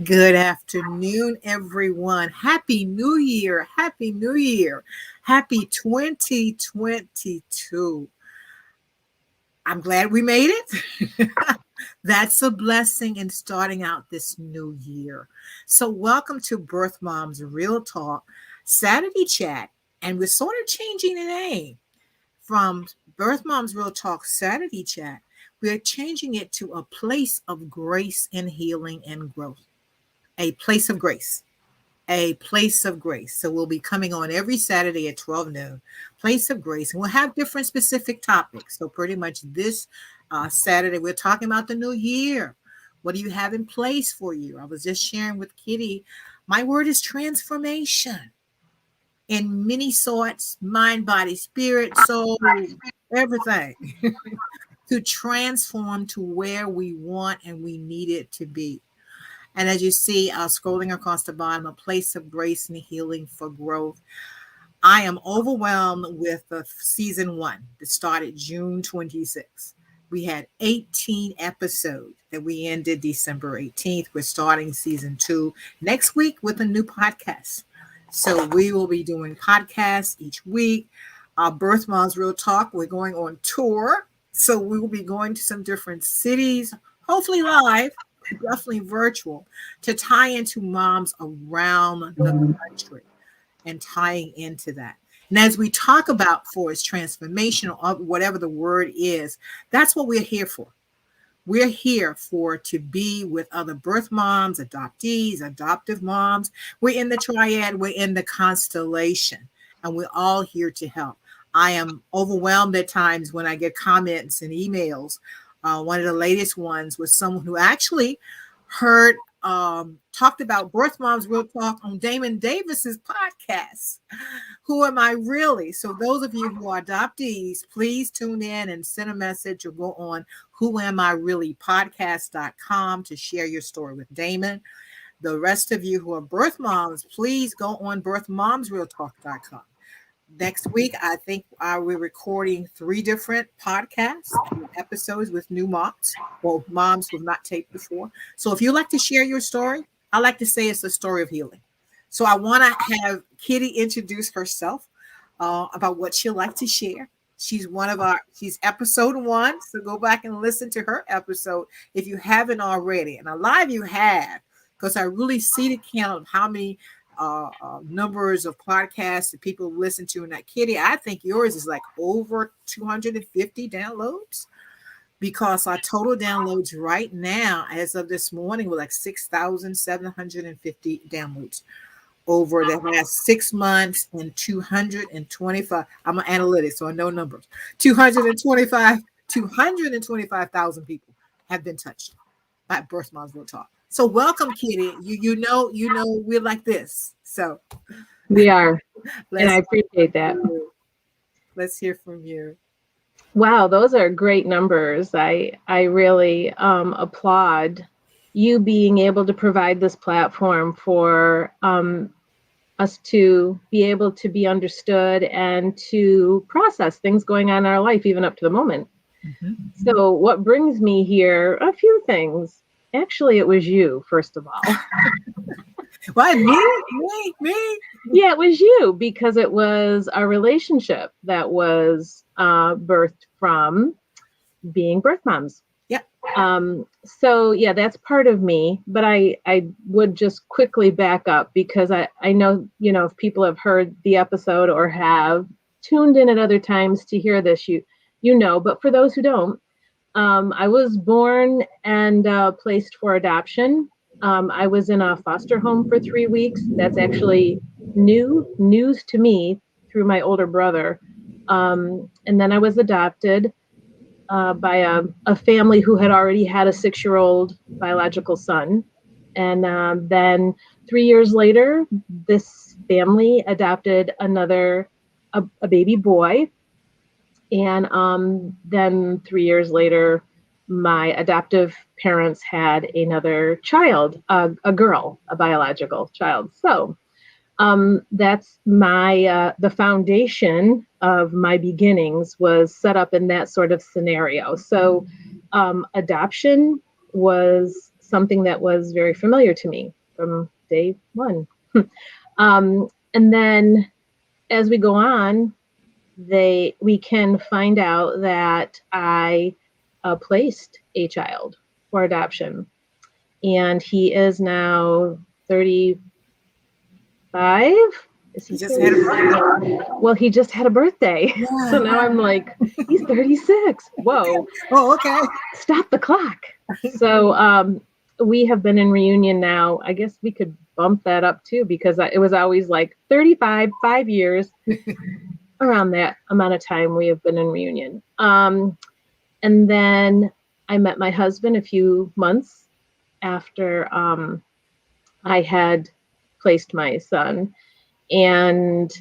Good afternoon, everyone. Happy New Year. Happy New Year. Happy 2022. I'm glad we made it. That's a blessing in starting out this new year. So, welcome to Birth Mom's Real Talk Saturday Chat. And we're sort of changing the name from Birth Mom's Real Talk Saturday Chat. We're changing it to a place of grace and healing and growth. A place of grace. A place of grace. So we'll be coming on every Saturday at 12 noon, place of grace, and we'll have different specific topics. So pretty much this Saturday, we're talking about the new year. What do you have in place for you? I was just sharing with Kitty. My word is transformation in many sorts, mind, body, spirit, soul, everything. To transform to where we want and we need it to be. And as you see, scrolling across the bottom, a place of grace and healing for growth. I am overwhelmed with the season one that started June 26th. We had 18 episodes that we ended December 18th. We're starting season two next week with a new podcast. So we will be doing podcasts each week. Our Birth Moms Real Talk, we're going on tour. So we will be going to some different cities, hopefully live, definitely virtual, to tie into moms around the country and tying into that. And as we talk about for its transformation or whatever the word is, that's what we're here for. We're here for to be with other birth moms, adoptees, adoptive moms. We're in the triad, we're in the constellation, and we're all here to help. I am overwhelmed at times when I get comments and emails. One of the latest ones was someone who actually heard talked about Birth Moms Real Talk on Damon Davis's podcast. Who am I really? So those of you who are adoptees, please tune in and send a message or go on whoamireallypodcast.com to share your story with Damon. The rest of you who are birth moms, please go on birthmomsrealtalk.com. Next week, I think we're recording 3 different podcasts episodes with new moms, or moms who have not taped before. So if you'd like to share your story, I like to say it's a story of healing. So I want to have Kitty introduce herself about what she'd like to share. She's she's episode 1. So go back and listen to her episode if you haven't already. And a lot of you have, because I really see the count of how many numbers of podcasts that people listen to. And that, Kitty, I think yours is like over 250 downloads, because our total downloads right now, as of this morning, were like 6,750 downloads over the last 6 months, and 225. I'm an analytics, so I know numbers. 225,000 people have been touched by Birth Moms Real Talk. So welcome, Kitty. You know we're like this. So we are, and I appreciate that. Let's hear from you. Wow, those are great numbers. I really applaud you being able to provide this platform for us to be able to be understood and to process things going on in our life, even up to the moment. Mm-hmm. So what brings me here? A few things. Actually, it was you, first of all. Why, me? Yeah, it was you, because it was a relationship that was birthed from being birth moms. Yeah. So, yeah, that's part of me. But I would just quickly back up, because I know, if people have heard the episode or have tuned in at other times to hear this, you know. But for those who don't, I was born and placed for adoption. I was in a foster home for 3 weeks. That's actually news to me through my older brother. And then I was adopted by a family who had already had a 6-year-old biological son. And then 3 years later, this family adopted a baby boy. And then 3 years later, my adoptive parents had another child, a girl, a biological child. So that's the foundation of my beginnings was set up in that sort of scenario. So adoption was something that was very familiar to me from day one. And then as we go on, we can find out that I placed a child for adoption, and he is now 35. Is he just had a birthday. Well, he just had a birthday. Yeah. So now I'm like, he's 36. Whoa. Oh, okay. Stop the clock. So we have been in reunion now. I guess we could bump that up too, because it was always like 35, 5 years. Around that amount of time we have been in reunion. And then I met my husband a few months after I had placed my son. And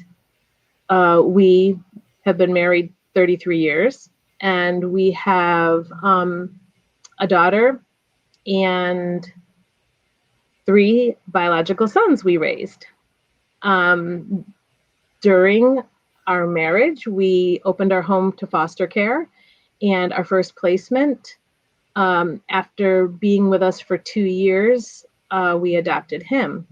we have been married 33 years. And we have a daughter and 3 biological sons we raised. During our marriage, we opened our home to foster care, and our first placement, after being with us for 2 years, we adopted him.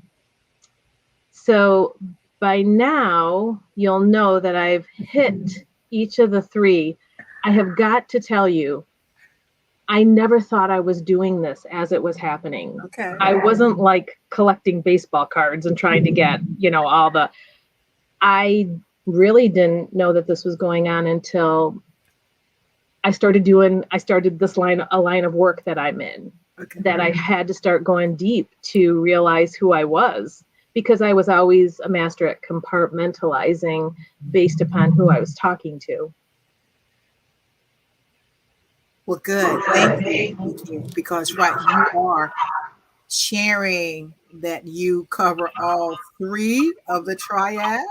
So by now, you'll know that I've hit each of the 3. I have got to tell you, I never thought I was doing this as it was happening. Okay. I wasn't like collecting baseball cards and trying to get, all the, I really didn't know that this was going on until I started a line of work that I'm in, that I had to start going deep to realize who I was, because I was always a master at compartmentalizing based upon who I was talking to. Well, good. Thank you. Because you are sharing that you cover all 3 of the triad: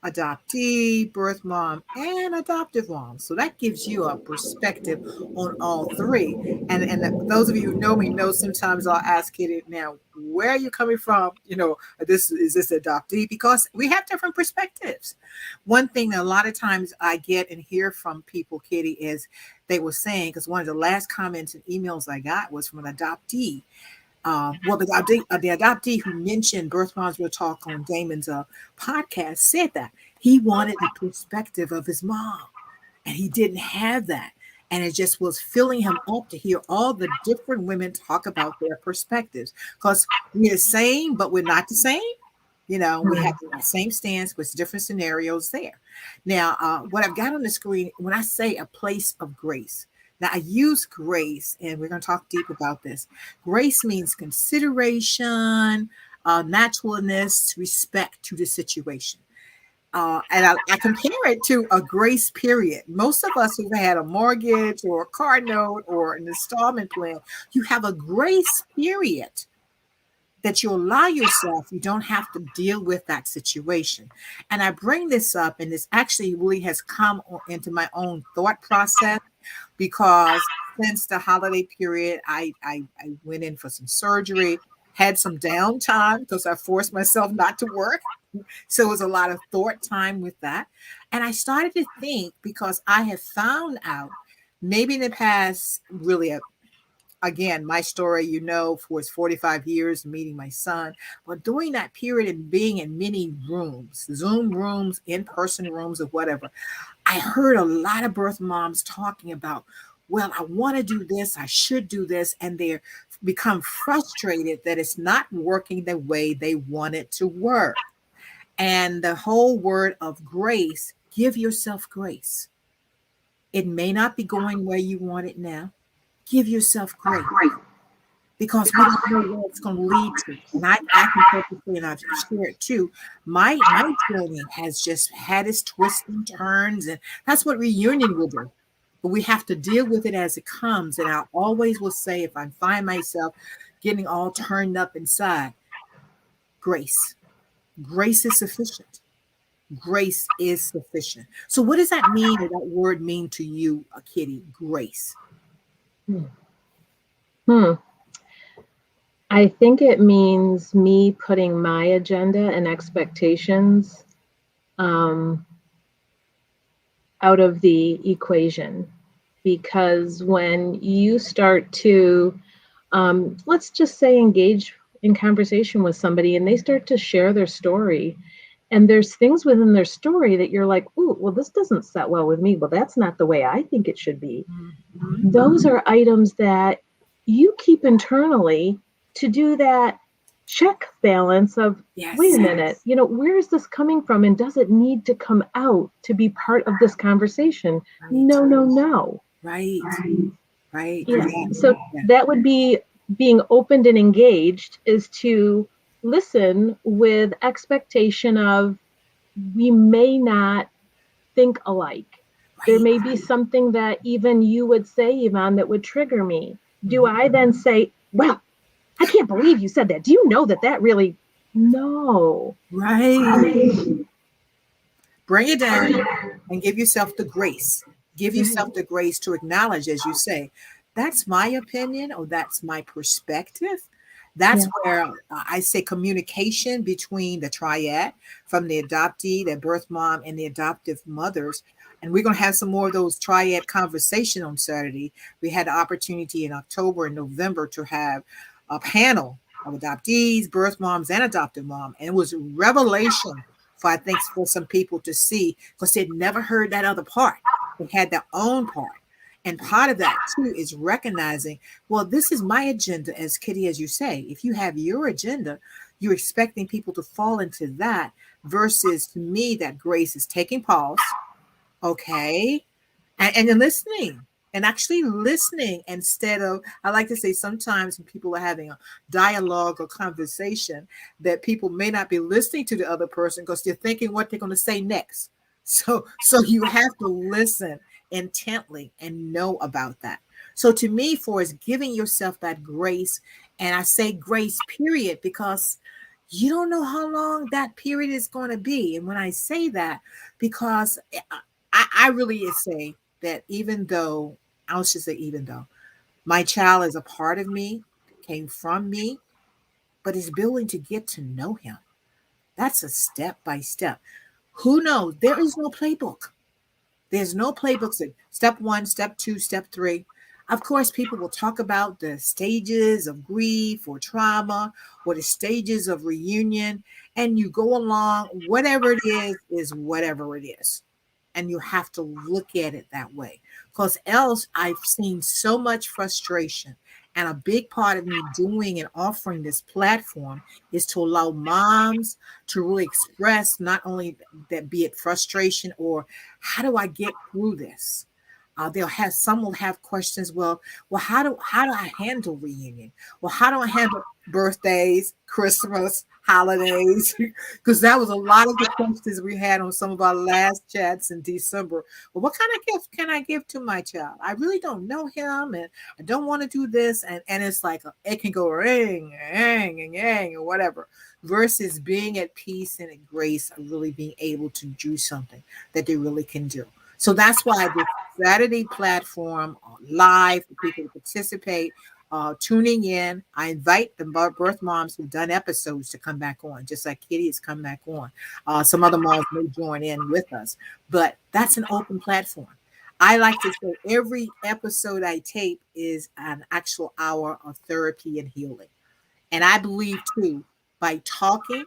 adoptee, birth mom, and adoptive mom. So that gives you a perspective on all 3. And those of you who know me know sometimes I'll ask Kitty, now, where are you coming from? Is this adoptee? Because we have different perspectives. One thing that a lot of times I get and hear from people, Kitty, is they were saying, because one of the last comments and emails I got was from an adoptee. The adoptee who mentioned Birth Moms Real Talk on Damon's podcast said that he wanted the perspective of his mom, and he didn't have that. And it just was filling him up to hear all the different women talk about their perspectives, because we're the same, but we're not the same. We have the same stance with different scenarios there. Now, what I've got on the screen, when I say a place of grace, now, I use grace, and we're going to talk deep about this. Grace means consideration, naturalness, respect to the situation. And I compare it to a grace period. Most of us who've had a mortgage or a car note or an installment plan, you have a grace period that you allow yourself. You don't have to deal with that situation. And I bring this up, and this actually really has come into my own thought process, because since the holiday period, I went in for some surgery, had some downtime because I forced myself not to work. So it was a lot of thought time with that. And I started to think, because I have found out maybe in the past, really, again, my story, was 45 years meeting my son. But during that period and being in many rooms, Zoom rooms, in-person rooms, or whatever, I heard a lot of birth moms talking about, well, I want to do this, I should do this, and they're become frustrated that it's not working the way they want it to work. And the whole word of grace, give yourself grace. It may not be going where you want it now. Give yourself grace, because we don't know where it's going to lead to. And I can purposely, and I've shared too, my journey has just had its twists and turns, and that's what reunion will do. But we have to deal with it as it comes. And I always will say, if I find myself getting all turned up inside, grace. Grace is sufficient. Grace is sufficient. So what does that mean, or that word mean to you, Kitty? Grace. I think it means me putting my agenda and expectations out of the equation. Because when you start to let's just say engage in conversation with somebody and they start to share their story. And there's things within their story that you're like, ooh, well, this doesn't set well with me. Well, that's not the way I think it should be. Mhm. Those are items that you keep internally to do that check balance of, Yes. wait a minute, where is this coming from? And does it need to come out to be part of this conversation? Right. No. Right. Right. Yeah. Yeah. So that would be being opened and engaged, is to listen with expectation of, we may not think alike. There may be something that even you would say, Yvonne, that would trigger me. Do I then say, well, I can't believe you said that. Do you know that really? No. Right. Bring it down and give yourself the grace. Give yourself the grace to acknowledge, as you say, that's my opinion or that's my perspective. That's where I say communication between the triad, from the adoptee, the birth mom, and the adoptive mothers. And we're going to have some more of those triad conversation on Saturday. We had the opportunity in October and November to have a panel of adoptees, birth moms, and adoptive mom. And it was revelation for, I think, for some people to see, because they'd never heard that other part. They had their own part. And part of that too is recognizing, well, this is my agenda, as Kitty, as you say. If you have your agenda, you're expecting people to fall into that, versus, to me, that grace is taking pause, okay, and then listening. And actually listening, instead of, I like to say sometimes when people are having a dialogue or conversation, that people may not be listening to the other person because they're thinking what they're going to say next. So you have to listen intently and know about that. So to me, for is giving yourself that grace, and I say grace period because you don't know how long that period is going to be. And when I say that, because I really say that even though, I was just say, even though my child is a part of me, came from me, but is building to get to know him. That's a step by step. Who knows? There is no playbook. There's no playbooks. Step 1, step 2, step 3. Of course, people will talk about the stages of grief or trauma or the stages of reunion, and you go along. Whatever it is whatever it is. And you have to look at it that way, because else I've seen so much frustration. And a big part of me doing and offering this platform is to allow moms to really express not only that, be it frustration or how do I get through this? They'll have, some will have questions. Well, how do I handle reunion? Well, how do I handle birthdays, Christmas, holidays? Because that was a lot of the questions we had on some of our last chats in December. Well, what kind of gift can I give to my child? I really don't know him, and I don't want to do this. And it's like it can go ring, yang, yang, or whatever. Versus being at peace and at grace, and really being able to do something that they really can do. So that's why this Saturday platform live for people to participate, tuning in. I invite the birth moms who've done episodes to come back on, just like Kitty has come back on. Some other moms may join in with us, but that's an open platform. I like to say every episode I tape is an actual hour of therapy and healing. And I believe too, by talking,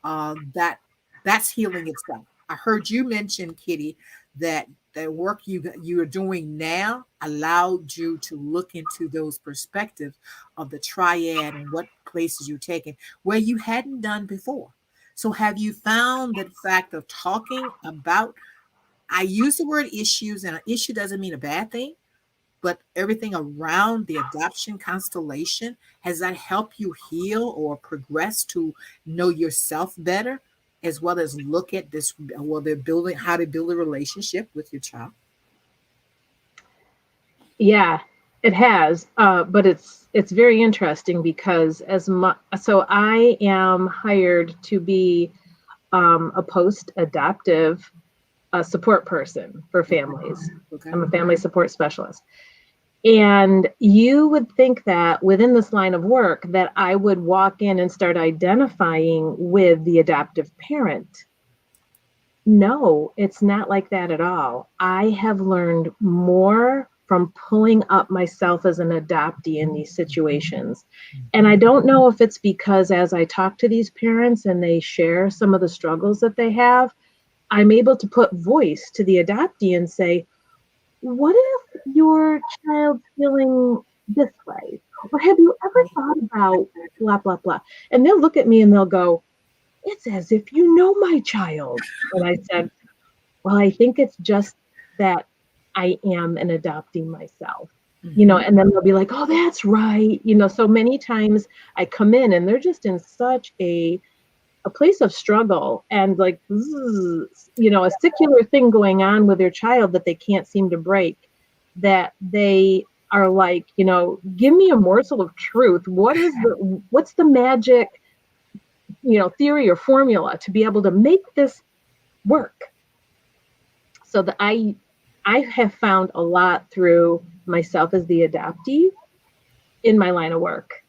that's healing itself. I heard you mention, Kitty, that the work you are doing now allowed you to look into those perspectives of the triad and what places you're taking where you hadn't done before. So have you found that fact of talking about, I use the word issues, and an issue doesn't mean a bad thing, but everything around the adoption constellation, has that helped you heal or progress to know yourself better, as well as look at this, well, they're building, how to build a relationship with your child? Yeah, it has. But it's very interesting because so I am hired to be a post-adoptive support person for families. Okay. I'm a family support specialist. And you would think that within this line of work that I would walk in and start identifying with the adoptive parent. No, it's not like that at all. I have learned more from pulling up myself as an adoptee in these situations. And I don't know if it's because as I talk to these parents and they share some of the struggles that they have, I'm able to put voice to the adoptee and say, what if your child's feeling this way? Or have you ever thought about blah, blah, blah? And they'll look at me and they'll go, it's as if you know my child. And I said, well, I think it's just that I am an adoptee myself, and then they'll be like, oh, that's right. So many times I come in and they're just in such a place of struggle and like, a secular thing going on with their child that they can't seem to break, that they are like, give me a morsel of truth. What's the magic, theory or formula to be able to make this work? So that I have found a lot through myself as the adoptee in my line of work.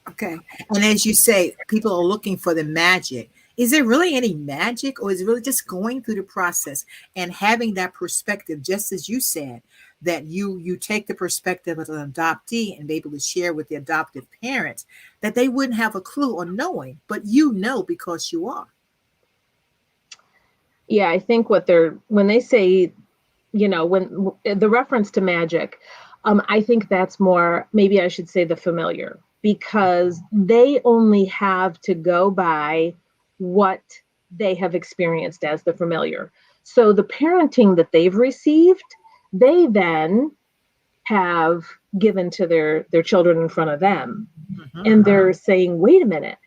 Okay. And as you say, people are looking for the magic. Is there really any magic, or is it really just going through the process and having that perspective, just as you said, that you take the perspective of an adoptee and be able to share with the adoptive parents that they wouldn't have a clue or knowing, but because you are. Yeah, I think when they say, when the reference to magic, I think that's more, maybe I should say the familiar, because they only have to go by what they have experienced as the familiar. So the parenting that they've received, they then have given to their children in front of them. And they're saying, wait a minute,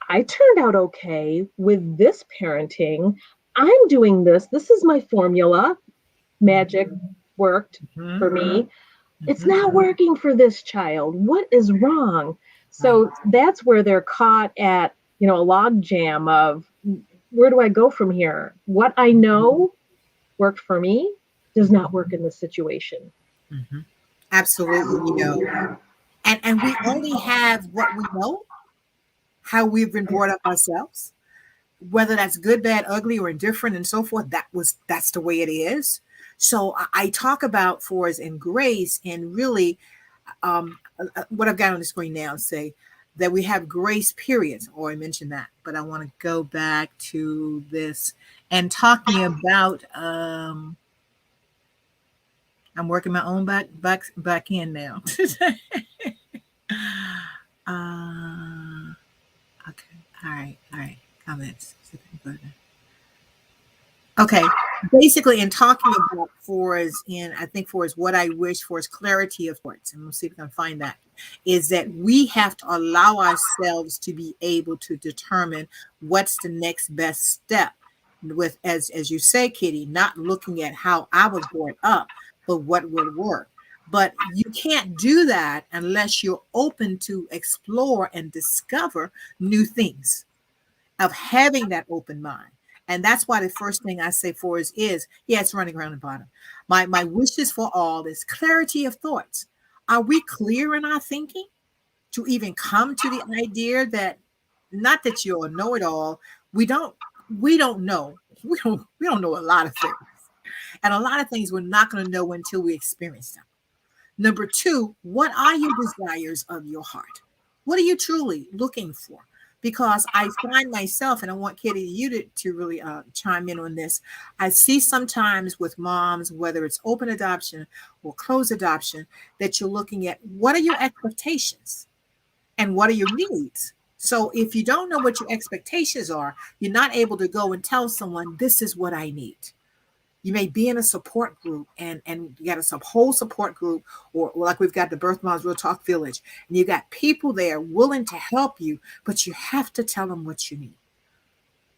I turned out okay with this parenting. I'm doing this. This is my formula. Magic worked for me. It's not working for this child. What is wrong? So that's where they're caught at, a log jam of, where do I go from here? What I know worked for me does not work in this situation. Absolutely. And we only have what we know, how we've been brought up ourselves, whether that's good, bad, ugly, or indifferent and so forth. That's the way it is. So I talk about Forrest and grace, and really what I've got on the screen now say that we have grace periods, or I mentioned that, but I want to go back to this and talking about I'm working my own back in now. Okay. All right. Comments. Okay. Basically, in talking about I think what I wish for is clarity of thoughts, and we'll see if we can find that, is that we have to allow ourselves to be able to determine what's the next best step with, as you say, Kitty, not looking at how I was brought up, but what would work. But you can't do that unless you're open to explore and discover new things, of having that open mind. And that's why the first thing I say for is it's running around the bottom. My wishes for all is clarity of thoughts. Are we clear in our thinking to even come to the idea that, not that you're a know-it-all, we don't know. We don't know a lot of things. And a lot of things we're not going to know until we experience them. Number two, what are your desires of your heart? What are you truly looking for? Because I find myself, and I want Kitty, you to really chime in on this. I see sometimes with moms, whether it's open adoption or closed adoption, that you're looking at what are your expectations and what are your needs. So if you don't know what your expectations are, you're not able to go and tell someone, this is what I need. You may be in a support group and you got a whole support group, or like we've got the Birth Moms Real Talk Village, and you got people there willing to help you, but you have to tell them what you need.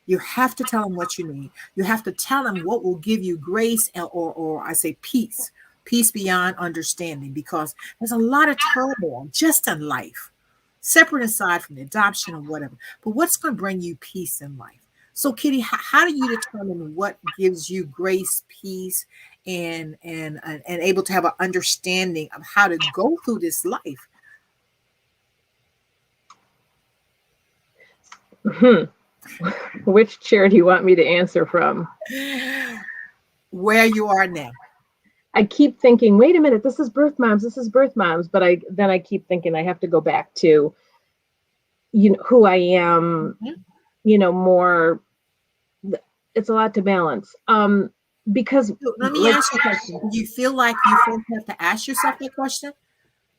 You have to tell them what you need. You have to tell them what will give you grace or I say peace beyond understanding, because there's a lot of turmoil just in life, separate aside from the adoption or whatever. But what's going to bring you peace in life? So, Kitty, how do you determine what gives you grace, peace, and able to have an understanding of how to go through this life? Which chair do you want me to answer from? Where you are now. I keep thinking, wait a minute, this is birth moms, this is birth moms. But I keep thinking I have to go back to, who I am, more. It's a lot to balance. Because let me ask you a question. Do you feel like you first have to ask yourself that question?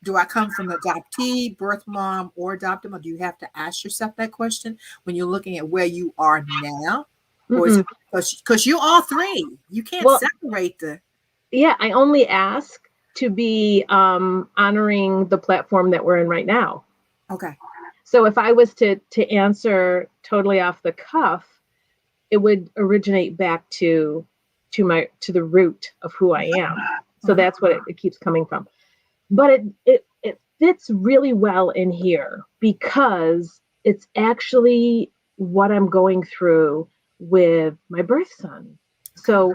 Do I come from adoptee, birth mom, or adoptive? Or do you have to ask yourself that question when you're looking at where you are now? Or is it because you're all three? You can't separate the. Yeah, I only ask to be honoring the platform that we're in right now. Okay. So if I was to answer totally off the cuff, it would originate back to the root of who I am. So that's what it keeps coming from. But it fits really well in here because it's actually what I'm going through with my birth son. So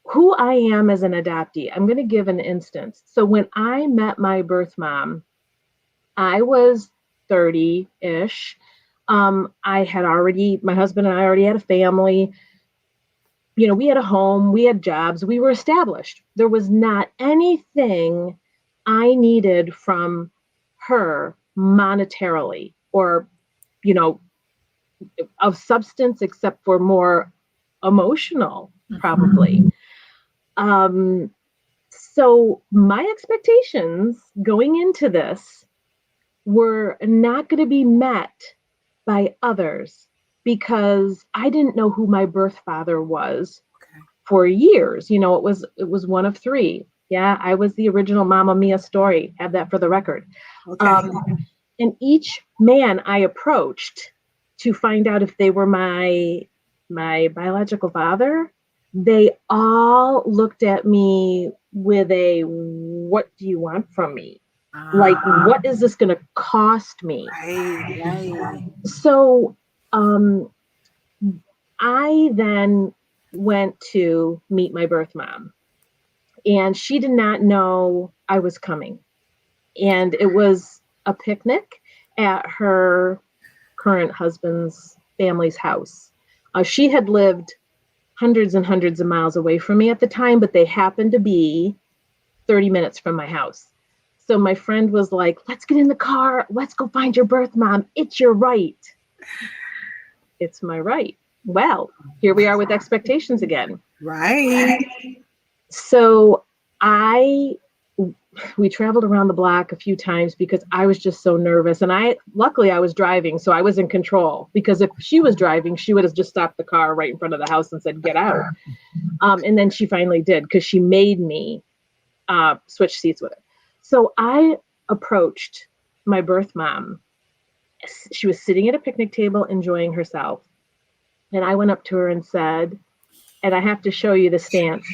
who I am as an adoptee, I'm going to give an instance. So when I met my birth mom, I was 30-ish. My husband and I already had a family. We had a home, we had jobs, we were established. There was not anything I needed from her monetarily or, of substance, except for more emotional, probably. So my expectations going into this were not going to be met by others because I didn't know who my birth father was for years. It was one of three. Yeah, I was the original Mamma Mia story. Have that for the record. Okay. And each man I approached to find out if they were my biological father, they all looked at me with a, what do you want from me? Like, what is this going to cost me? Right. So I then went to meet my birth mom, and she did not know I was coming. And it was a picnic at her current husband's family's house. She had lived hundreds and hundreds of miles away from me at the time, but they happened to be 30 minutes from my house. So my friend was like, let's get in the car. Let's go find your birth mom. It's your right. It's my right. Well, here we are with expectations again. Right. So we traveled around the block a few times because I was just so nervous. And luckily I was driving, so I was in control, because if she was driving, she would have just stopped the car right in front of the house and said, get out. And then she finally did, because she made me switch seats with her. So I approached my birth mom. She was sitting at a picnic table enjoying herself. And I went up to her and said, and I have to show you the stance.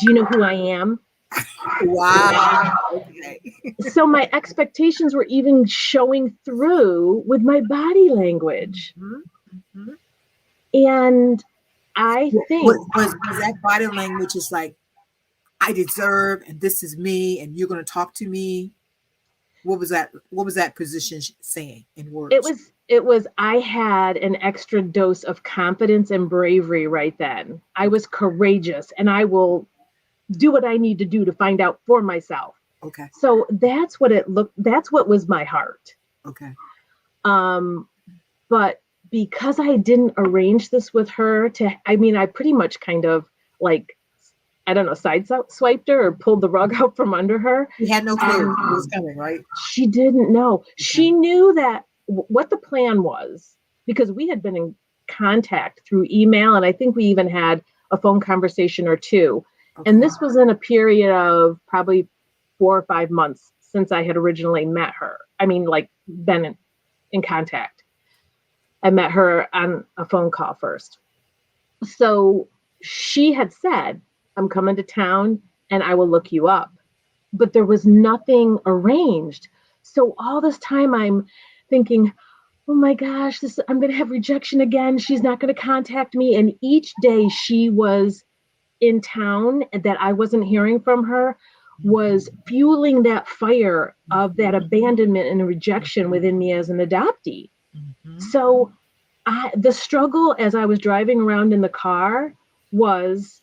Do you know who I am? Wow. Okay. So my expectations were even showing through with my body language. Mm-hmm. And I think was that body language is like, I deserve, and this is me, and you're going to talk to me. What was that position saying in words? It was I had an extra dose of confidence and bravery right then. I was courageous, and I will do what I need to do to find out for myself. Okay. So that's what was my heart. Okay. But because I didn't arrange this with her I pretty much kind of like, I don't know, sideswiped her or pulled the rug out from under her. She had no clue it was coming, right? She didn't know. Okay. She knew that what the plan was, because we had been in contact through email, and I think we even had a phone conversation or two. Okay. And this was in a period of probably 4 or 5 months since I had originally met her. Been in contact. I met her on a phone call first. So she had said, I'm coming to town and I will look you up. But there was nothing arranged. So all this time I'm thinking, oh my gosh, I'm going to have rejection again. She's not going to contact me. And each day she was in town that I wasn't hearing from her was fueling that fire of that abandonment and rejection within me as an adoptee. Mm-hmm. So the struggle as I was driving around in the car was,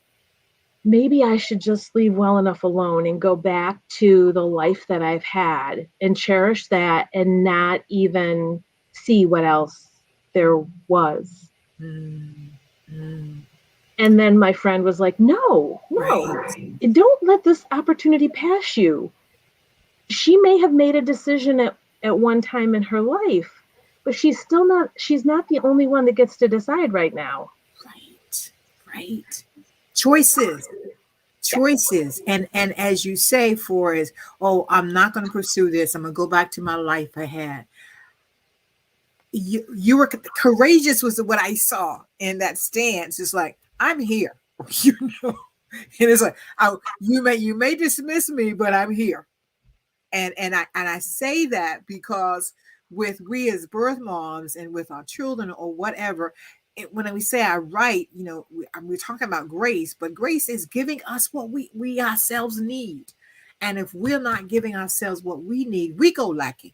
maybe I should just leave well enough alone and go back to the life that I've had and cherish that and not even see what else there was. Mm, mm, And then my friend was like, no, right. don't let this opportunity pass you. She may have made a decision at one time in her life, but she's not the only one that gets to decide right now. Right. Right. Choices. Choices. And as you say, for is, oh, I'm not going to pursue this. I'm going to go back to my life I had. You were courageous was what I saw in that stance. It's like, I'm here. you know. And it's like, oh, you may dismiss me, but I'm here. And I say that because with we as birth moms and with our children or whatever, when we say I write, we're talking about grace, but grace is giving us what we ourselves need. And if we're not giving ourselves what we need, we go lacking.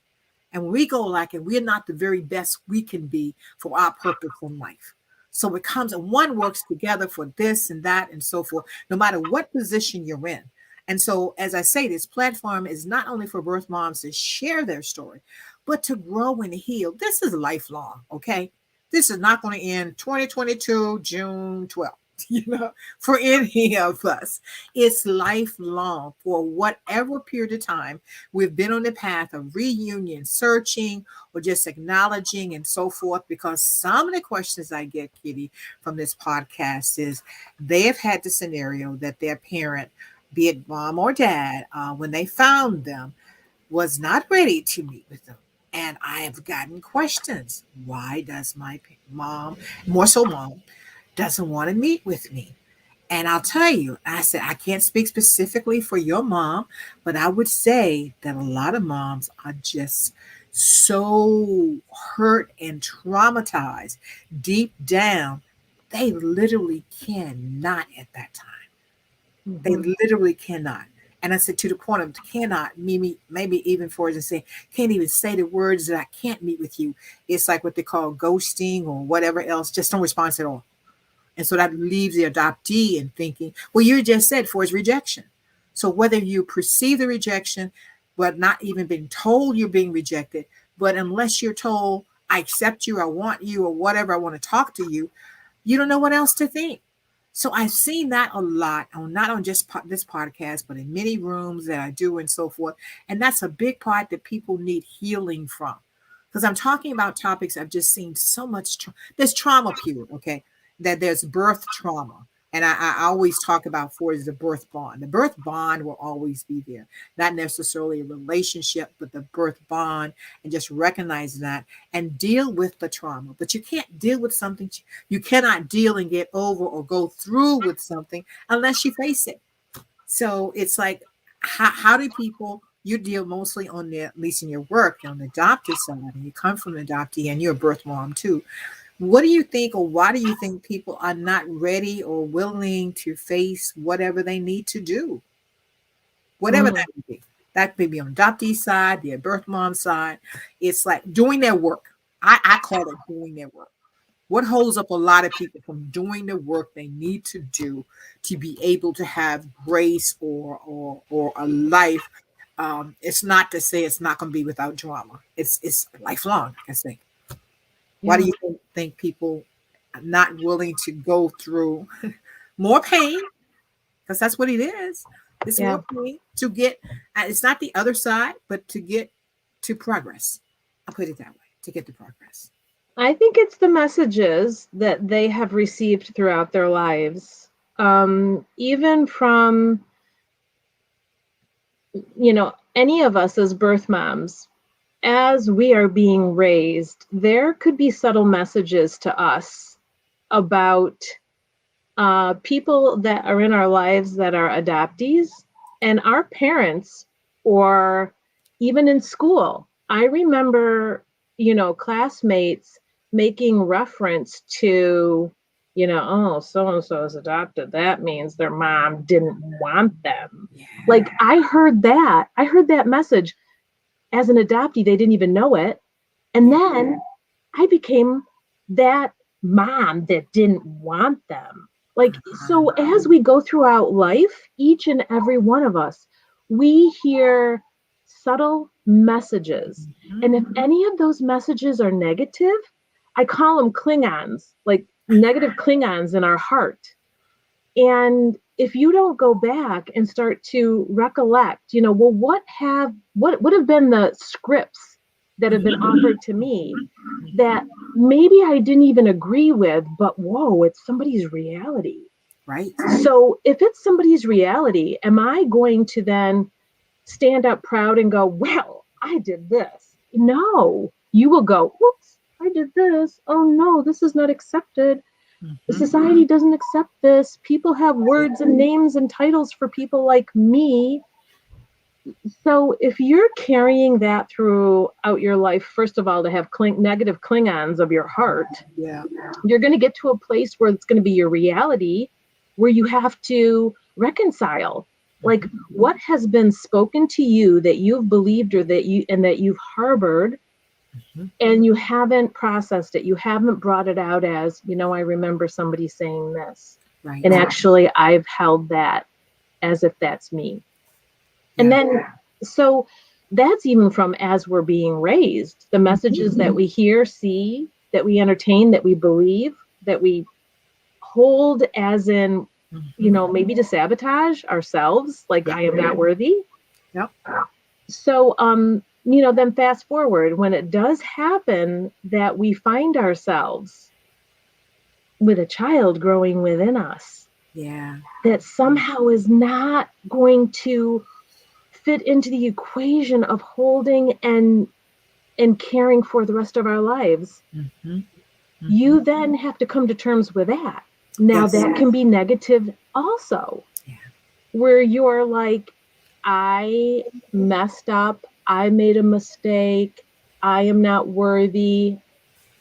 And when we go lacking, we're not the very best we can be for our purpose in life. So it comes and one works together for this and that and so forth, no matter what position you're in. And so, as I say, this platform is not only for birth moms to share their story, but to grow and heal. This is lifelong, okay? This is not going to end 2022, June 12th, for any of us. It's lifelong for whatever period of time we've been on the path of reunion, searching, or just acknowledging and so forth. Because some of the questions I get, Kitty, from this podcast is they have had the scenario that their parent, be it mom or dad, when they found them, was not ready to meet with them. And I have gotten questions. Why does my mom, more so mom, doesn't want to meet with me? And I'll tell you, I said, I can't speak specifically for your mom, but I would say that a lot of moms are just so hurt and traumatized deep down, they literally cannot at that time. They Mm-hmm. literally cannot. And I said to the point of cannot, maybe even for to say, can't even say the words that I can't meet with you. It's like what they call ghosting or whatever else, just don't respond at all. And so that leaves the adoptee in thinking, well, you just said for his rejection. So whether you perceive the rejection, but not even being told you're being rejected, but unless you're told, I accept you, I want you, or whatever, I want to talk to you, you don't know what else to think. So I've seen that a lot, not on just this podcast, but in many rooms that I do and so forth. And that's a big part that people need healing from. Because I'm talking about topics I've just seen so much. There's trauma, period, okay? That there's birth trauma. And I always talk about for is the birth bond. The birth bond will always be there, not necessarily a relationship, but the birth bond, and just recognize that and deal with the trauma. But you can't deal with something, you cannot deal and get over or go through with something unless you face it. So it's like, how do people, you deal mostly on the, at least in your work, on the adopted side, and you come from an adoptee and you're a birth mom too. What do you think, or why do you think people are not ready or willing to face whatever they need to do? Whatever Mm. that would be. That may be on adoptee side, the birth mom side. It's like doing their work. I call it doing their work. What holds up a lot of people from doing the work they need to do to be able to have grace or a life? It's not to say it's not going to be without drama. It's lifelong, I think. Why do Yeah. you think people are not willing to go through more pain? Because that's what it is. It's Yeah. more pain to get. It's not the other side, but to get to progress. I'll put it that way. To get to progress. I think it's the messages that they have received throughout their lives. Even from, any of us as birth moms, as we are being raised, there could be subtle messages to us about people that are in our lives that are adoptees and our parents, or even in school. I remember, classmates making reference to, oh, so and so is adopted. That means their mom didn't want them. Yeah. Like I heard that. I heard that message as an adoptee. They didn't even know it. And Yeah. then I became that mom that didn't want them. Like, so as we go throughout life, each and every one of us, we hear subtle messages. And if any of those messages are negative, I call them Klingons, like negative Klingons in our heart. And if you don't go back and start to recollect, well, what would have been the scripts that have been offered to me that maybe I didn't even agree with, but whoa, it's somebody's reality. Right. So if it's somebody's reality, am I going to then stand up proud and go, well, I did this? No, you will go, whoops, I did this. Oh no, this is not accepted. The society doesn't accept this. People have words and names and titles for people like me. So if you're carrying that throughout your life, first of all, to have negative Klingons of your heart, you're going to get to a place where it's going to be your reality, where you have to reconcile. Like, what has been spoken to you that you've believed or that you've harbored, and you haven't processed it. You haven't brought it out as, I remember somebody saying this. Right. And actually, I've held that as if that's me. And then, so that's even from as we're being raised, the messages that we hear, see, that we entertain, that we believe, that we hold as in, maybe to sabotage ourselves, like I am not worthy. Yep. So, then fast forward, when it does happen that we find ourselves with a child growing within us, that somehow is not going to fit into the equation of holding and caring for the rest of our lives, you then have to come to terms with that. Now that can be negative also, where you're like, I messed up, I made a mistake, I am not worthy,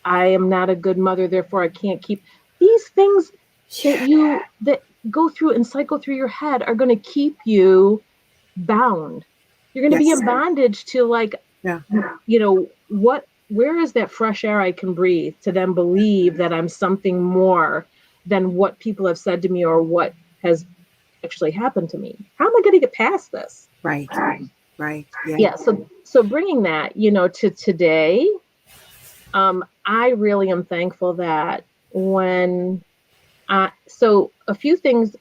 I am not a good mother, therefore I can't keep. These things that go through and cycle through your head are going to keep you bound. You're going to be in bondage to, like, where is that fresh air I can breathe to then believe that I'm something more than what people have said to me or what has actually happened to me? How am I going to get past this? Right. Yeah. So bringing that, to today, I really am thankful that so a few things,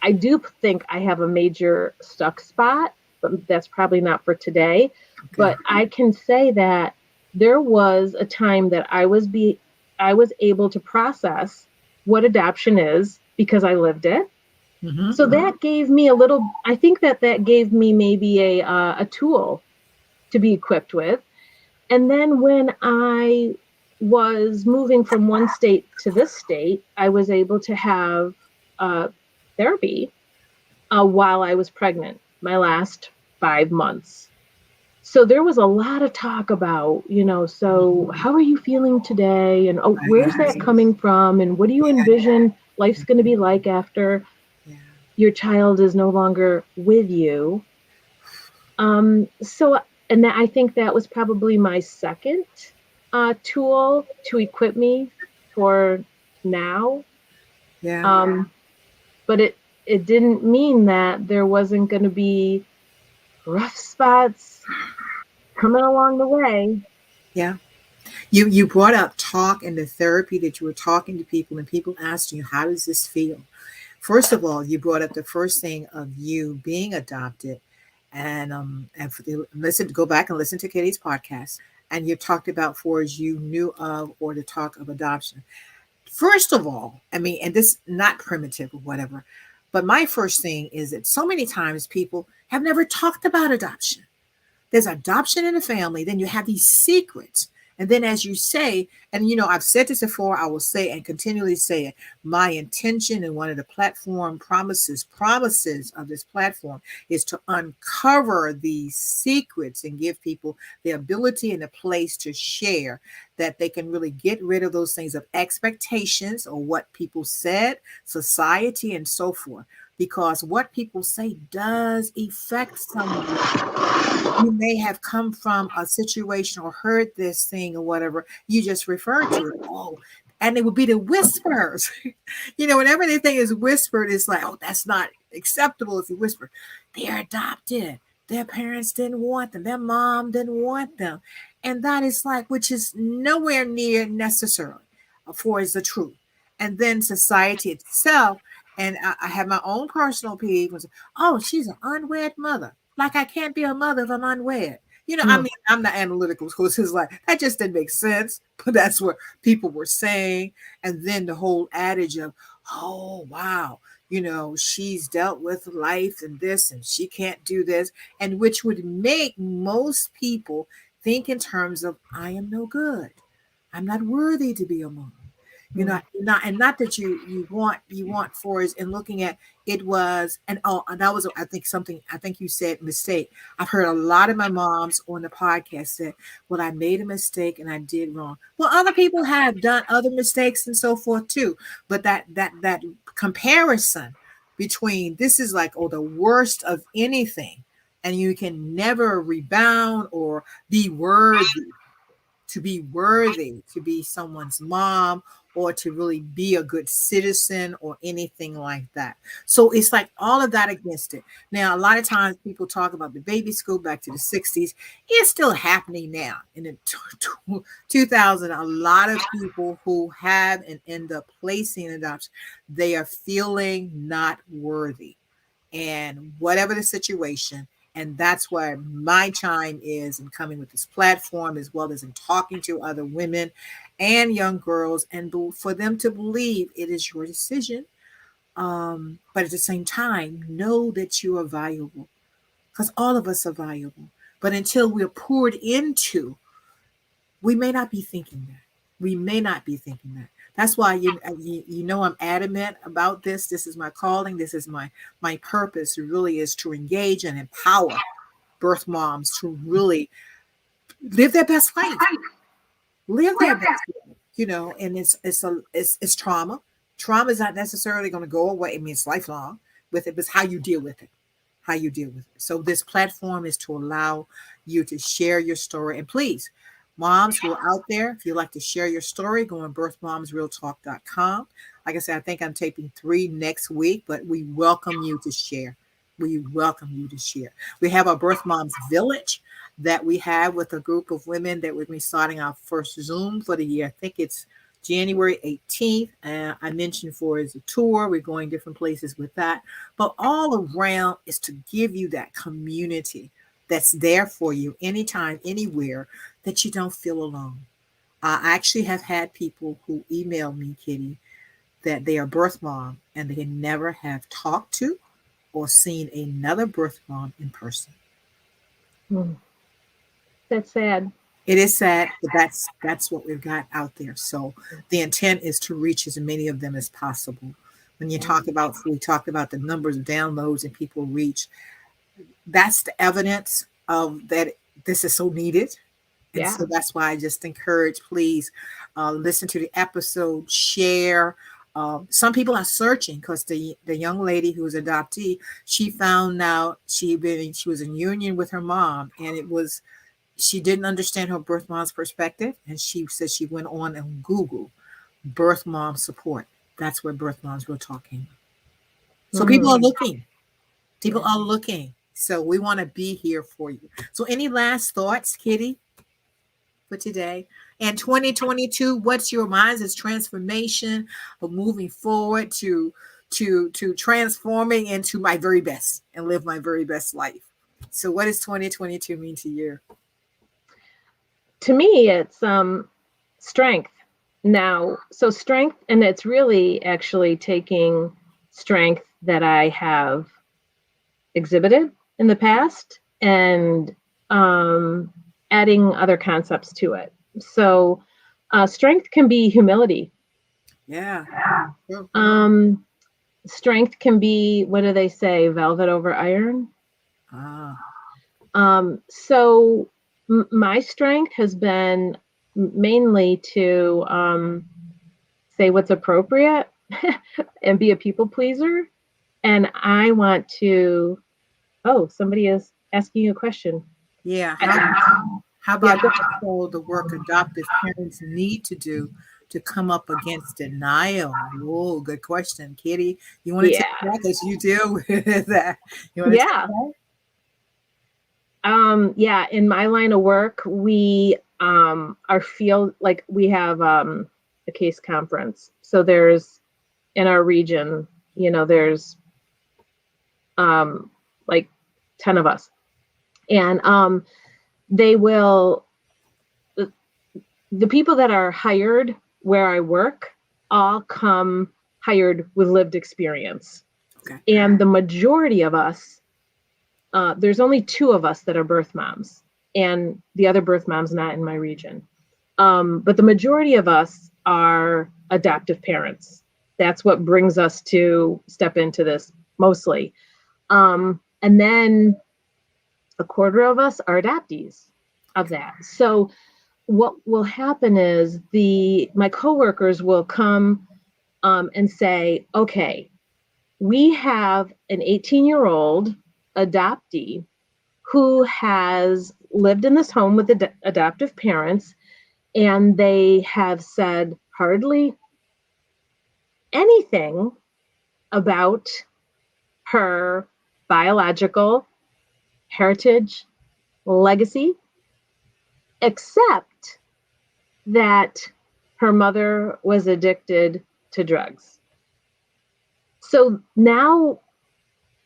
I do think I have a major stuck spot, but that's probably not for today. Okay. But I can say that there was a time that I was able to process what adoption is because I lived it. So that gave me I think that gave me maybe a tool to be equipped with. And then when I was moving from one state to this state, I was able to have therapy while I was pregnant, my last 5 months. So there was a lot of talk about, so how are you feeling today? And where's that coming from? And what do you envision life's going to be like after your child is no longer with you? And I think that was probably my second tool to equip me for now. But it didn't mean that there wasn't going to be rough spots coming along the way. You brought up talk and the therapy that you were talking to people and people asked you, how does this feel? First of all, you brought up the first thing of you being adopted, and go back and listen to Katie's podcast, and you talked about for as you knew of or the talk of adoption. First of all, and this not primitive or whatever, but my first thing is that so many times people have never talked about adoption. There's adoption in the family, then you have these secrets. And then as you say, and I've said this before, I will say and continually say it, my intention and one of the platform promises of this platform is to uncover these secrets and give people the ability and a place to share, that they can really get rid of those things of expectations or what people said, society, and so forth. Because what people say does affect someone. You may have come from a situation or heard this thing or whatever. You just referred to it. Oh, And it would be the whispers. Whenever anything is whispered, it's like, oh, that's not acceptable if you whisper. They're adopted. Their parents didn't want them. Their mom didn't want them. And that is like, which is nowhere near necessary for is the truth. And then society itself, and I have my own personal peeve was, oh, she's an unwed mother. Like I can't be a mother if I'm unwed. I mean, I'm not analytical, so it's like that just didn't make sense. But that's what people were saying. And then the whole adage of, oh, wow, she's dealt with life and this, and she can't do this, and which would make most people think in terms of, I am no good. I'm not worthy to be a mom. Not that you want for is in looking at it was, and that was, I think you said mistake. I've heard a lot of my moms on the podcast say, well, I made a mistake and I did wrong. Well, other people have done other mistakes and so forth too. But that comparison between this is like, oh, the worst of anything, and you can never rebound or be worthy to be someone's mom or to really be a good citizen or anything like that. So it's like all of that against it. Now, a lot of times people talk about the baby school back to the 60s. It's still happening now. In the 2000, a lot of people who have and end up placing adoption, they are feeling not worthy. And whatever the situation, and that's where my chime is in coming with this platform, as well as in talking to other women and young girls, and for them to believe it is your decision. But at the same time, know that you are valuable, because all of us are valuable. But until we're poured into, we may not be thinking that. We may not be thinking that. That's why I'm adamant about this. This is my calling. This is my purpose. It really is to engage and empower birth moms to really live their best life. Live their best life, and it's trauma. Trauma is not necessarily going to go away. I mean, it's lifelong with it, but it's how you deal with it. How you deal with it. So this platform is to allow you to share your story. And please, moms who are out there, if you'd like to share your story, go on birthmomsrealtalk.com. Like I said, I think I'm taping 3 next week, but we welcome you to share. We welcome you to share. We have our Birth Moms Village that we have with a group of women that we're going to be starting our first Zoom for the year. I think it's January 18th. I mentioned for is a tour. We're going different places with that. But all around is to give you that community that's there for you anytime, anywhere, that you don't feel alone. I actually have had people who email me, Kitty, that they are birth mom and they never have talked to or seen another birth mom in person. That's sad. It is sad, but that's what we've got out there. So the intent is to reach as many of them as possible. When we talked about the numbers of downloads and people reach, that's the evidence of that this is so needed. And so that's why I just encourage, please listen to the episode, share. Some people are searching because the young lady who was adoptee, she found out she was in union with her mom, and she didn't understand her birth mom's perspective, and she said she went on and Googled birth mom support. That's where Birth Moms Real Talk came. So people are looking. People are looking. So we want to be here for you. So any last thoughts, Kitty, for today? And 2022, what's your mind's transformation of moving forward to transforming into my very best and live my very best life? So what does 2022 mean to you? To me, it's strength. Now, so strength, and it's really actually taking strength that I have exhibited in the past and adding other concepts to it. So strength can be humility. Yeah. Strength can be, what do they say, velvet over iron? So my strength has been mainly to say what's appropriate and be a people pleaser. And I want to, somebody is asking you a question. Yeah. How about the work adoptive parents need to do to come up against denial? Oh, good question. Kitty, you want to take Yeah. that because you deal with that. You want to take Yeah. that? Yeah, in my line of work, we our field, like we have a case conference. So there's in our region, there's like 10 of us. And they will the people that are hired where I work all come hired with lived experience. Okay. And the majority of us, there's only 2 of us that are birth moms, and the other birth mom's not in my region. But the majority of us are adoptive parents. That's what brings us to step into this mostly. And then a quarter of us are adoptees of that. So what will happen is my coworkers will come and say, okay, we have an 18-year-old adoptee who has lived in this home with adoptive parents, and they have said hardly anything about her biological heritage, legacy, except that her mother was addicted to drugs. So now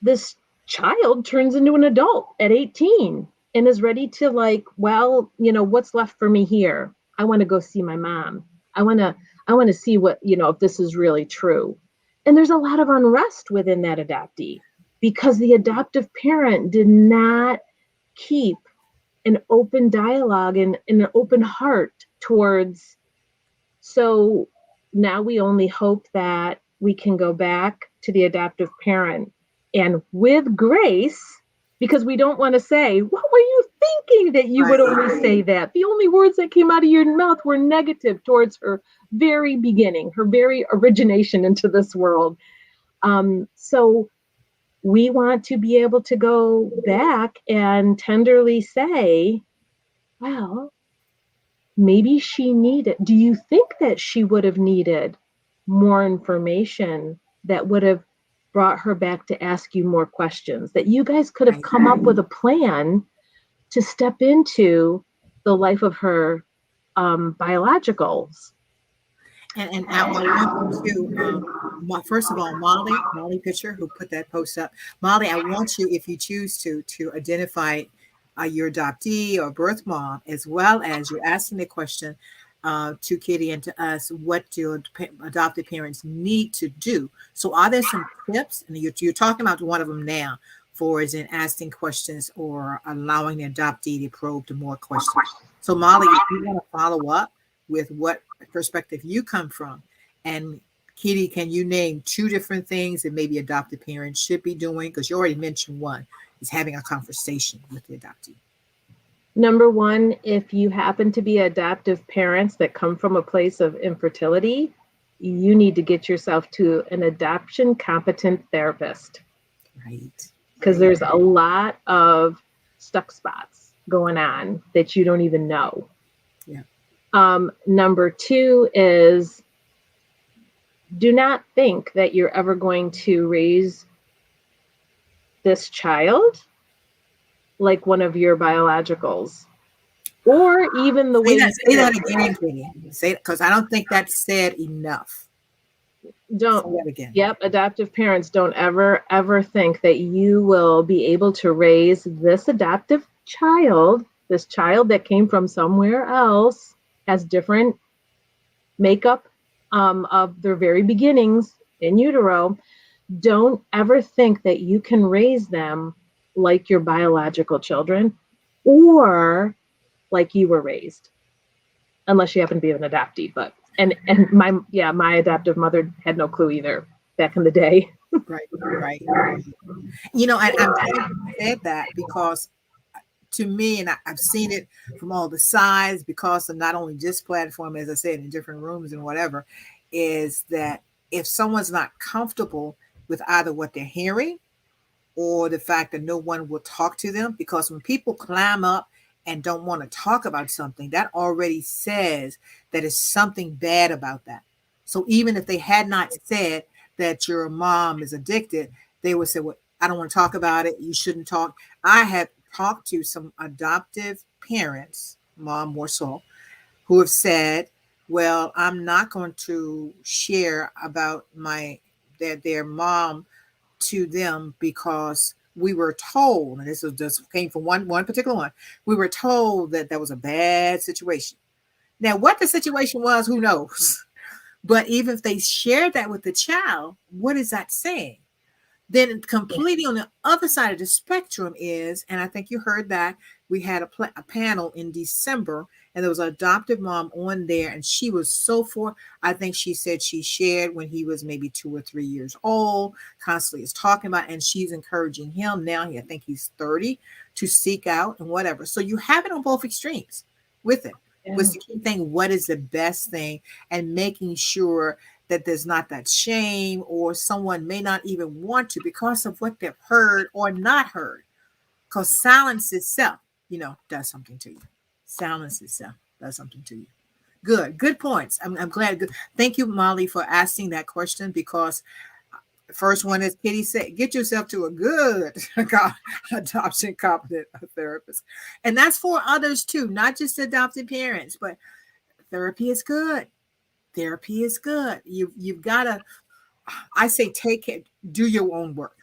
this child turns into an adult at 18 and is ready to what's left for me here? I want to go see my mom. I want to see what, if this is really true. And there's a lot of unrest within that adoptee because the adoptive parent did not keep an open dialogue and an open heart towards. So now we only hope that we can go back to the adoptive parent and with grace, because we don't want to say, what were you thinking that you would only say that? The only words that came out of your mouth were negative towards her very beginning, her very origination into this world. So we want to be able to go back and tenderly say, well, maybe she needed, do you think that she would have needed more information that would have brought her back to ask you more questions, that you guys could have come up with a plan to step into the life of her biologicals? And I want you to, first of all, Molly Pitcher, who put that post up. Molly, I want you, if you choose to identify your adoptee or birth mom, as well as you're asking the question to Kitty and to us, what do adopted parents need to do? So are there some tips? And you're talking about one of them now, for is in asking questions or allowing the adoptee to probe to more questions. So Molly, if you want to follow up with what perspective you come from, and Kitty, can you name 2 different things that maybe adopted parents should be doing? Because you already mentioned one, is having a conversation with the adoptee. Number 1, if you happen to be adoptive parents that come from a place of infertility, you need to get yourself to an adoption competent therapist. Right. Because there's a lot of stuck spots going on that you don't even know. Yeah. Number 2 is, do not think that you're ever going to raise this child like one of your biologicals, or even the way. Say that again, Kitty. Say it, because I don't think that's said enough. Don't. Say that again. Yep, adoptive parents, don't ever think that you will be able to raise this adoptive child, this child that came from somewhere else, has different makeup of their very beginnings in utero. Don't ever think that you can raise them like your biological children or like you were raised, unless you happen to be an adoptee. But and my adoptive mother had no clue either back in the day. Right. I'm glad you said that, because to me, and I've seen it from all the sides, because of not only this platform, as I said, in different rooms and whatever, is that if someone's not comfortable with either what they're hearing or the fact that no one will talk to them, because when people climb up and don't want to talk about something, that already says that it's something bad about that. So even if they had not said that your mom is addicted, they would say, well, I don't want to talk about it. You shouldn't talk. I have talked to some adoptive parents, mom more so, who have said, well, I'm not going to share about their mom to them because we were told, and this was just came from one particular one, we were told that that was a bad situation. Now, what the situation was, who knows? But even if they shared that with the child, what is that saying? Then completely on the other side of the spectrum is, and I think you heard that we had a panel in December, and there was an adoptive mom on there, and she was so for. I think she said she shared when he was maybe 2 or 3 years old, constantly is talking about, and she's encouraging him now. I think he's 30 to seek out and whatever. So you have it on both extremes with it. Yeah. Was the key thing? What is the best thing, and making sure that there's not that shame, or someone may not even want to because of what they've heard or not heard. Because silence itself, does something to you. Silence itself does something to you. Good points. I'm glad. Good. Thank you, Molly, for asking that question, because the first one is Kitty said, get yourself to a good adoption competent therapist. And that's for others too, not just adopted parents, but therapy is good. Therapy is good. You've got to, I say, take it, do your own work.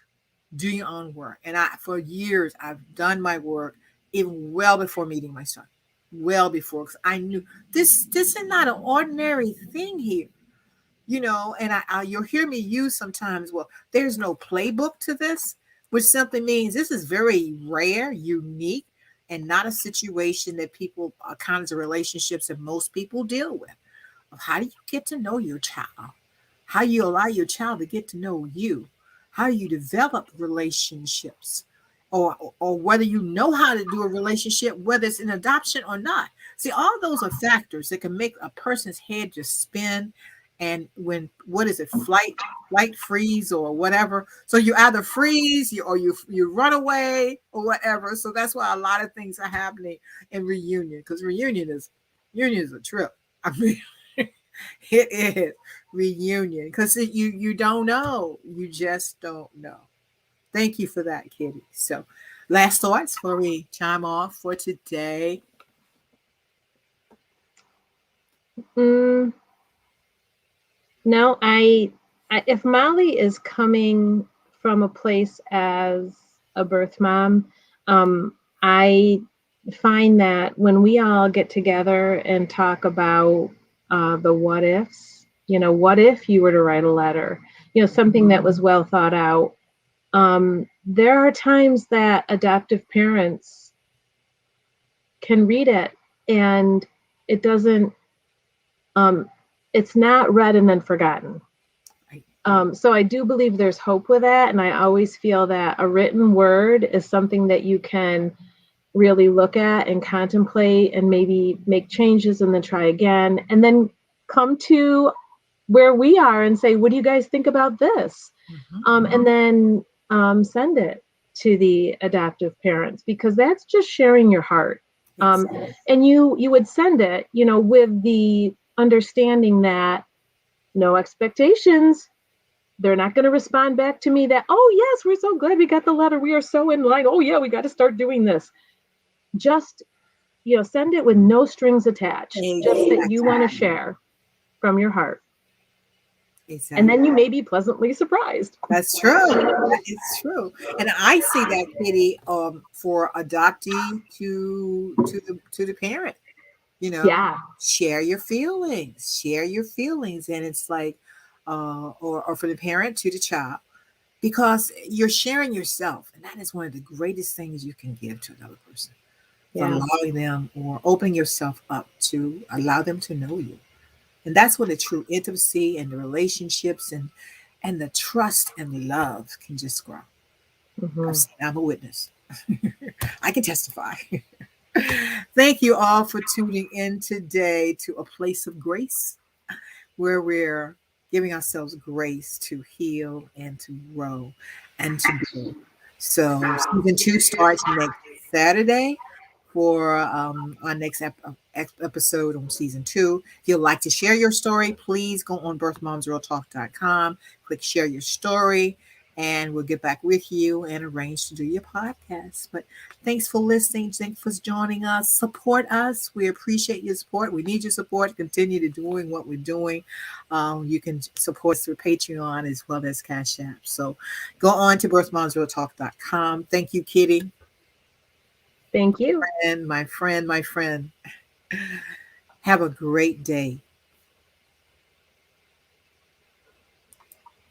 Do your own work. And for years, I've done my work even well before meeting my son. Well before, because I knew this is not an ordinary thing here. And you'll hear me use sometimes, well, there's no playbook to this, which simply means this is very rare, unique, and not a situation that kinds of relationships that most people deal with. How do you get to know your child? How you allow your child to get to know you? How you develop relationships? Or whether you know how to do a relationship, whether it's an adoption or not. See, all those are factors that can make a person's head just spin. And what is it, flight freeze or whatever. So you either freeze or you run away or whatever. So that's why a lot of things are happening in reunion, because reunion is a trip. I mean, it is reunion, because you don't know. You just don't know. Thank you for that, Kitty. So last thoughts before we chime off for today. No, if Molly is coming from a place as a birth mom, I find that when we all get together and talk about the what ifs, what if you were to write a letter, something that was well thought out. There are times that adoptive parents can read it and it doesn't, it's not read and then forgotten. So I do believe there's hope with that. And I always feel that a written word is something that you can really look at and contemplate and maybe make changes and then try again. And then come to where we are and say, what do you guys think about this? And then send it to the adoptive parents, because that's just sharing your heart. And you would send it, with the understanding that no expectations. They're not going to respond back to me that, oh, yes, we're so glad we got the letter. We are so in line. Oh, yeah, we got to start doing this. Just, send it with no strings attached, just that you want to share from your heart. Exactly. And then you may be pleasantly surprised. That's true. That is true. And I see that, Kitty, for adoptee to the parent. Share your feelings. And it's like, or for the parent to the child, because you're sharing yourself. And that is one of the greatest things you can give to another person. Allowing them, or opening yourself up to allow them to know you. And that's where the true intimacy and the relationships and the trust and the love can just grow. I'm a witness. I can testify. Thank you all for tuning in today to A Place of Grace, where we're giving ourselves grace to heal and to grow and to grow. So season 2 starts next Saturday. for our next episode on season 2. If you'd like to share your story, please go on birthmomsrealtalk.com, click share your story, and we'll get back with you and arrange to do your podcast. But thanks for listening. Thanks for joining us. Support us. We appreciate your support. We need your support to continue to doing what we're doing. You can support us through Patreon as well as Cash App. So go on to birthmomsrealtalk.com. Thank you, Kitty. Thank you. And my friend. Have a great day.